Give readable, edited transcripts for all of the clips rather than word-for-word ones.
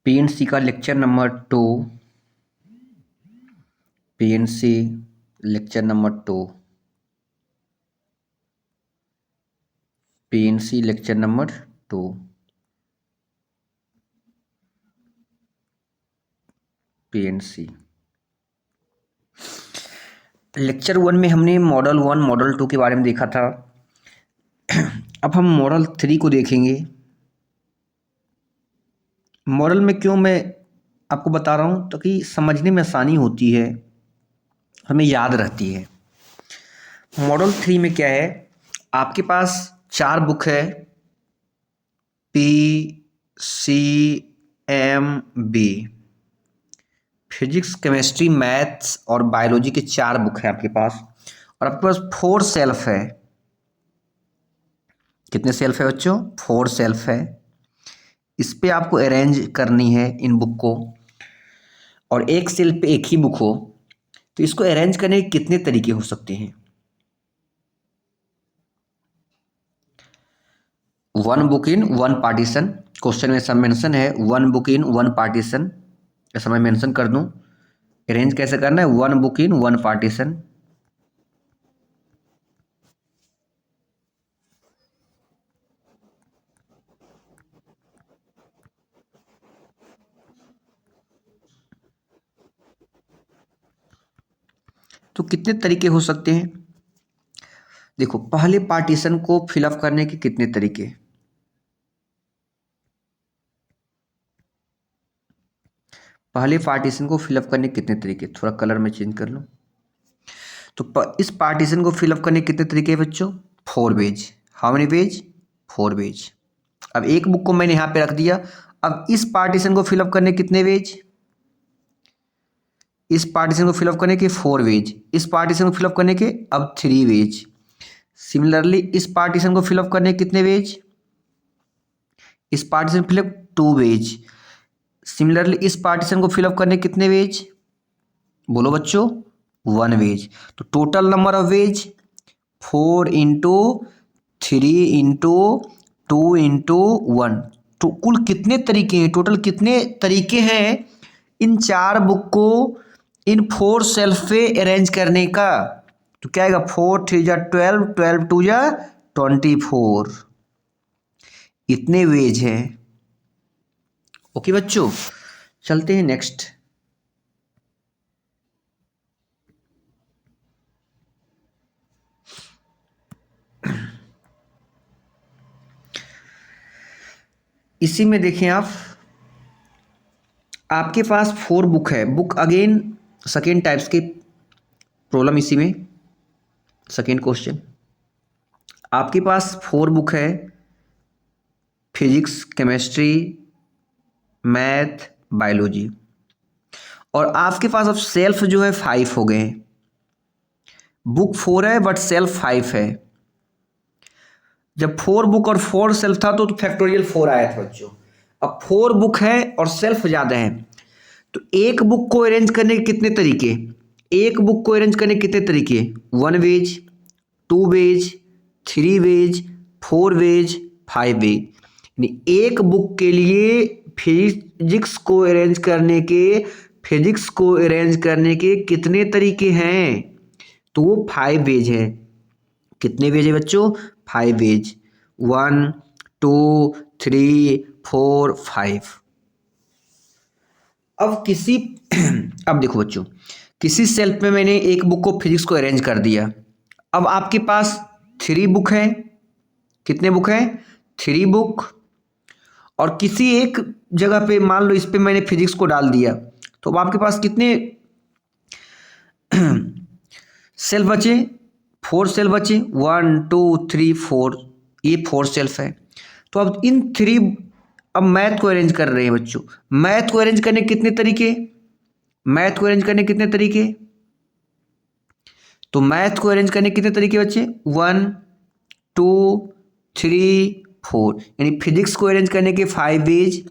PNC का lecture number 2। PNC lecture number 2। PNC lecture number 2। PNC lecture 1 में हमने model 1 model 2 के बारे में देखा था। अब हम मॉडल 3 को देखेंगे। मॉडल में क्यों मैं आपको बता रहा हूँ, ताकि समझने में आसानी होती है, हमें याद रहती है। मॉडल 3 में क्या है, आपके पास 4 बुक है, P C M B, physics chemistry maths और बायोलॉजी के 4 बुक है आपके पास। और आपके पास 4 सेल्फ है। कितने सेल्फ है बच्चों? 4 सेल्फ है। इस पे आपको अरेंज करनी है इन बुक को, और एक सेल पे एक ही बुक हो तो इसको अरेंज करने के कितने तरीके हो सकते हैं? 1 बुक इन 1 पार्टीशन। क्वेश्चन में सब मेंशन है 1 बुक इन 1 पार्टीशन। ऐसा मैं मेंशन कर दूं। अरेंज कैसे करना है? 1 बुक इन 1 पार्टीशन। तो कितने तरीके हो सकते हैं? देखो, पहले पार्टीशन को फिलअप करने के कितने तरीके? पहले पार्टीशन को फिलअप करने के कितने तरीके? थोड़ा कलर में चेंज कर लो। तो इस पार्टीशन को फिलअप करने के कितने तरीके हैं बच्चों? 4 page. How many page? 4 page. अब एक बुक को मैंने यहाँ पे रख दिया। अब इस पार्टीशन को फिलअप करने के कितने पेज? इस पार्टीशन को फिलअप करने के 4 पेज। इस पार्टीशन को फिलअप करने के अब 3 पेज। सिमिलरली इस पार्टीशन को फिलअप करने के कितने पेज? इस पार्टीशन फिलअप 2 पेज। सिमिलरली इस पार्टीशन को फिलअप करने के कितने पेज? बोलो बच्चों। 1 पेज। तो total number of page 4 into 3 into 2 into 1। तो कुल कितने तरीके हैं? टोटल कितने तरीके हैं इन 4 बुक को इन 4 सेल्फ पे अरेंज करने का? तो क्या आएगा? 4 3 जा 12, 12 2 जा 24। इतने वेज हैं। ओके बच्चों, चलते हैं नेक्स्ट। इसी में देखें आप, आपके पास 4 बुक है। बुक अगेन सेकेंड टाइप्स के प्रॉब्लम इसी में। सेकेंड क्वेश्चन, आपके पास 4 बुक है, फिजिक्स केमिस्ट्री मैथ बायोलॉजी, और आपके पास अब सेल्फ जो है 5 हो गए हैं। बुक 4 है बट सेल्फ 5 है। जब 4 बुक और 4 सेल्फ था तो फैक्टोरियल 4 आया था बच्चों। अब 4 बुक है और सेल्फ ज़्यादा है, तो एक बुक को अरेंज करने के कितने तरीके? एक बुक को अरेंज करने के कितने तरीके? 1 ways, 2 ways, 3 ways, 4 ways, 5 ways. यानी एक बुक के लिए फिजिक्स को अरेंज करने के कितने तरीके हैं? तो वो 5 वेज है। कितने वेज है बच्चों? 5 वेज। 1 2 3 4 5। अब अब देखो बच्चों, किसी सेल्फ में मैंने एक बुक को फिजिक्स को अरेंज कर दिया। अब आपके पास 3 बुक है। कितने बुक हैं? 3 बुक। और किसी एक जगह पे मान लो इस पे मैंने फिजिक्स को डाल दिया, तो अब आपके पास कितने सेल बचे? 4 सेल बचे। 1 2 3 4। ये 4 सेल्फ है। तो अब इन 3, अब मैथ को अरेंज कर रहे हैं बच्चों। मैथ को अरेंज करने के कितने तरीके? मैथ को अरेंज करने के कितने तरीके? तो मैथ को अरेंज करने के कितने तरीके बच्चे? 1 2 3 4। यानी फिजिक्स को अरेंज करने के 5 वेज,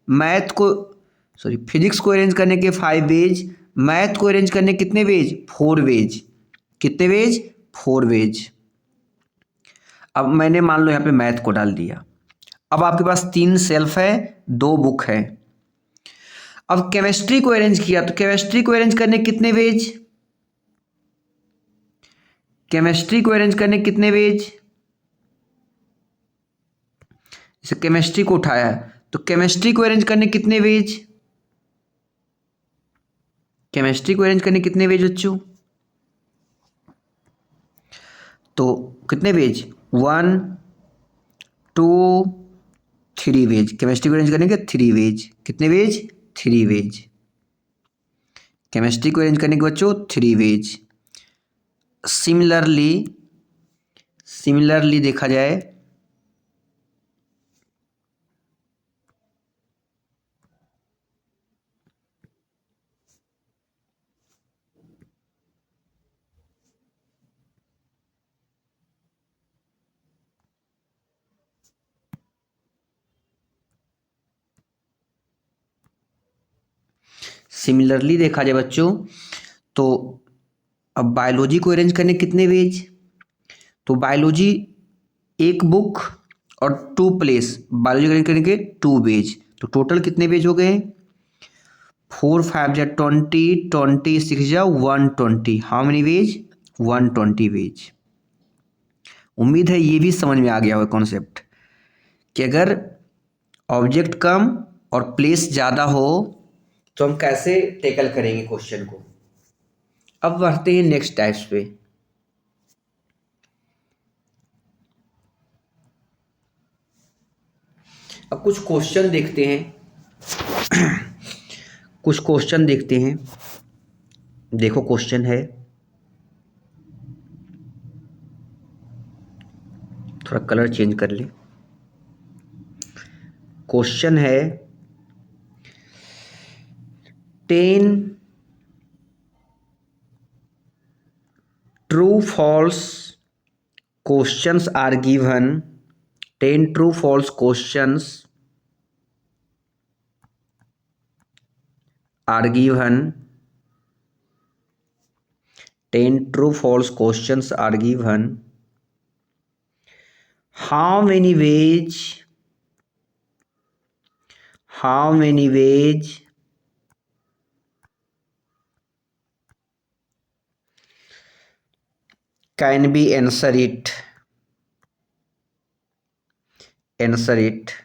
मैथ को फिजिक्स को अरेंज करने के 5 वेज, मैथ को अरेंज करने के कितने वेज? 4 वेज। कितने वेज? 4 वेज। अब मैंने मान लो यहाँ पे मैथ को डाल दिया। अब आपके पास 3 सेल्फ है, 2 बुक है। अब केमिस्ट्री को अरेंज किया, तो केमिस्ट्री को अरेंज करने कितने वेज, केमिस्ट्री को अरेंज करने कितने वेज, जैसे केमिस्ट्री को उठाया तो केमिस्ट्री को अरेंज करने कितने वेज, केमिस्ट्री को अरेंज करने कितने वेज बच्चों, तो कितने वेज, 1 2 3 वेज, केमिस्ट्री को अरेंज करने के 3 वेज, कितने वेज, 3 वेज, केमिस्ट्री को अरेंज करने के बच्चों 3 वेज। सिमिलरली, सिमिलरली देखा जाए सिमिलरली देखा जाए बच्चों, तो अब बायोलॉजी को अरेंज करने कितने वेज, तो बायोलॉजी एक बुक और 2 प्लेस, बायोलॉजी अरेंज करने के 2 वेज, तो टोटल कितने वेज हो गए, 4 5 जा 20, 26 जा 120, हाउ मेनी वेज, 120 वेज। उम्मीद है ये भी समझ में आ गया होगा कॉन्सेप्ट कि अगर ऑब्जेक्ट कम और प्लेस ज़्यादा हो तो हम कैसे टेकल करेंगे क्वेश्चन को। अब बढ़ते हैं नेक्स्ट टाइप्स पे। अब कुछ क्वेश्चन देखते हैं कुछ क्वेश्चन देखते हैं। देखो क्वेश्चन है, थोड़ा कलर चेंज कर ले। क्वेश्चन है 10 true false questions are given, 10 true false questions are given, 10 true false questions are given. How many ways, how many ways can be answer it, answer it।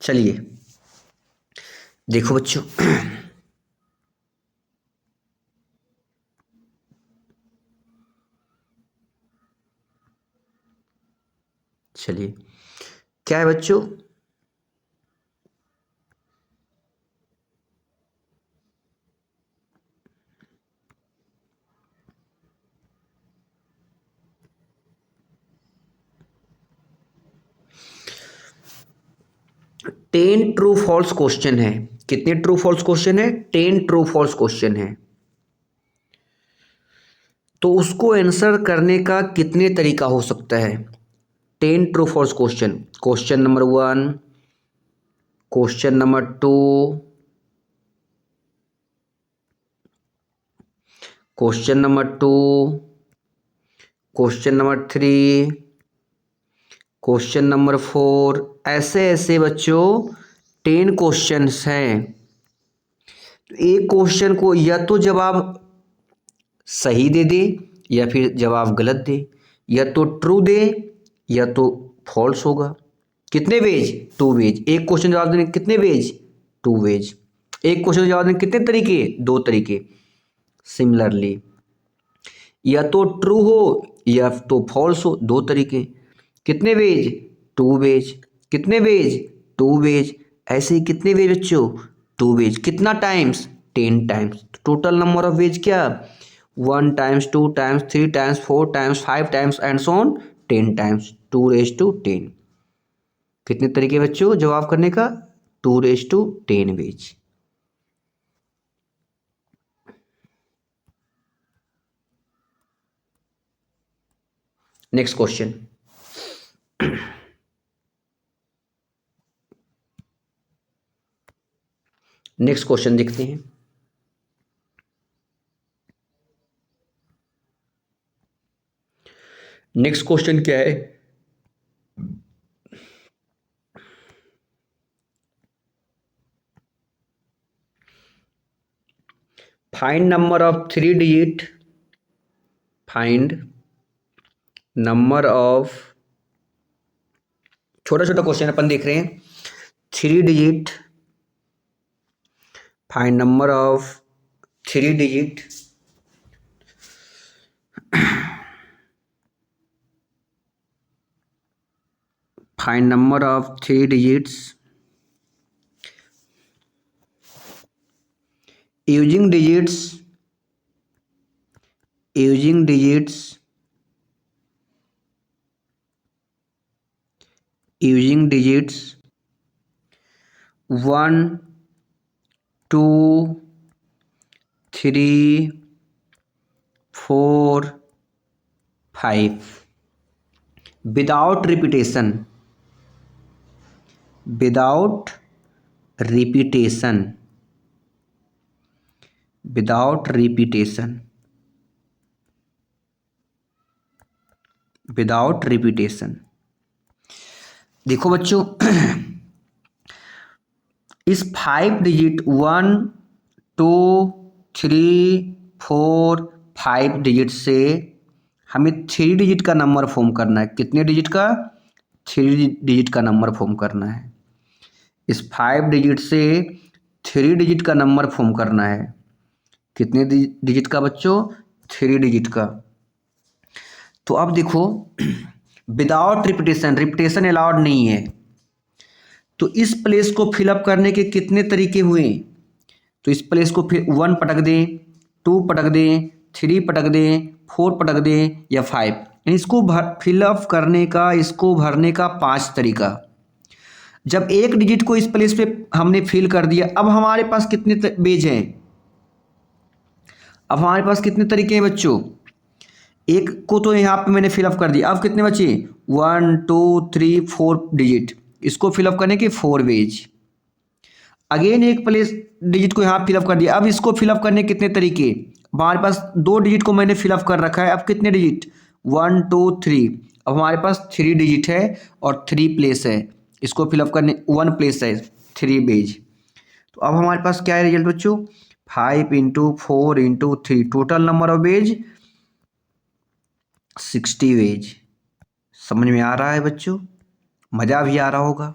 चलिए देखो बच्चों चलिए क्या है बच्चों, टेन ट्रू फॉल्स क्वेश्चन है। कितने true false question है, 10 ट्रू फॉल्स क्वेश्चन है। तो उसको आंसर करने का कितने तरीका हो सकता है, 10 true false question. Question number 1, question number 2, question number 2, question number 3, question number 4, ऐसे ऐसे बच्चों 10 क्वेश्चंस हैं। तो एक क्वेश्चन को या तो जवाब सही दे दे या फिर जवाब गलत दे, या तो ट्रू दे या तो फॉल्स होगा। कितने वेज, 2 वेज। एक क्वेश्चन जवाब देने के कितने वेज, 2 वेज। एक क्वेश्चन जवाब देने के कितने तरीके, 2 तरीके। सिमिलरली या तो ट्रू हो या तो फॉल्स हो, 2 तरीके। कितने वेज, 2 वेज। कितने वेज, 2 वेज। ऐसे ही कितने वेज बच्चों, 2 वेज। कितना times, 10 times. Total number of ways क्या, 1 times, 2 times, 3 times, 4 times, 5 times and so on 10 times, 2 raise to 10। कितने तरीके बच्चों जवाब करने का, 2 raise to 10 ways. Next question, next question देखते हैं। नेक्स्ट क्वेश्चन क्या है, find number of 3 digit, find number of, छोटा छोटा क्वेश्चन अपन देख रहे हैं। 3 digit, find number of 3 digit find number of 3 digits using digits, using digits, using digits 1 2 3 4 5 without repetition, without repetition, without repetition, without repetition। देखो बच्चों इस 5 digit 1 2 3 4 5 digit से हमें 3 डिजिट का नंबर फॉर्म करना है। कितने डिजिट का? 3 डिजिट का नंबर फॉर्म करना है। इस 5 डिजिट से 3 डिजिट का नंबर फॉर्म करना है। कितने डिजिट का बच्चों? 3 डिजिट का। तो अब देखो विदाउट रिपीटेशन, रिपीटेशन अलाउड नहीं है, तो इस प्लेस को फिलअप करने के कितने तरीके हुए? तो इस प्लेस को फिर 1 पटक दें, 2 पटक दें, 3 पटक दें, 4 पटक दें या 5। इसको फिलअप करने का, इसको भरने का 5 तरीका। जब एक डिजिट को इस प्लेस पे हमने फिल कर दिया, अब हमारे पास कितने पेज हैं? अब हमारे पास कितने तरीके हैं बच्चों? एक को तो यहाँ पे मैंने फिलअप कर दिया, अब कितने बचे? 1 2 3 4 डिजिट, इसको फिलअप करने के 4 वेज। अगेन एक प्लेस डिजिट को यहाँ फिलअप कर दिया, अब इसको फिलअप करने के कितने तरीके? हमारे पास 2 डिजिट को मैंने फिलअप कर रखा है, अब कितने डिजिट? 1 2 3। अब हमारे पास 3 डिजिट है और 3 प्लेस है, इसको फिलअप करने 1 प्लेस है, 3 वेज। तो अब हमारे पास क्या है रिजल्ट बच्चों? 5 × 4 × 3, total number of ways 60 ways. समझ में आ रहा है बच्चों? मज़ा भी आ रहा होगा।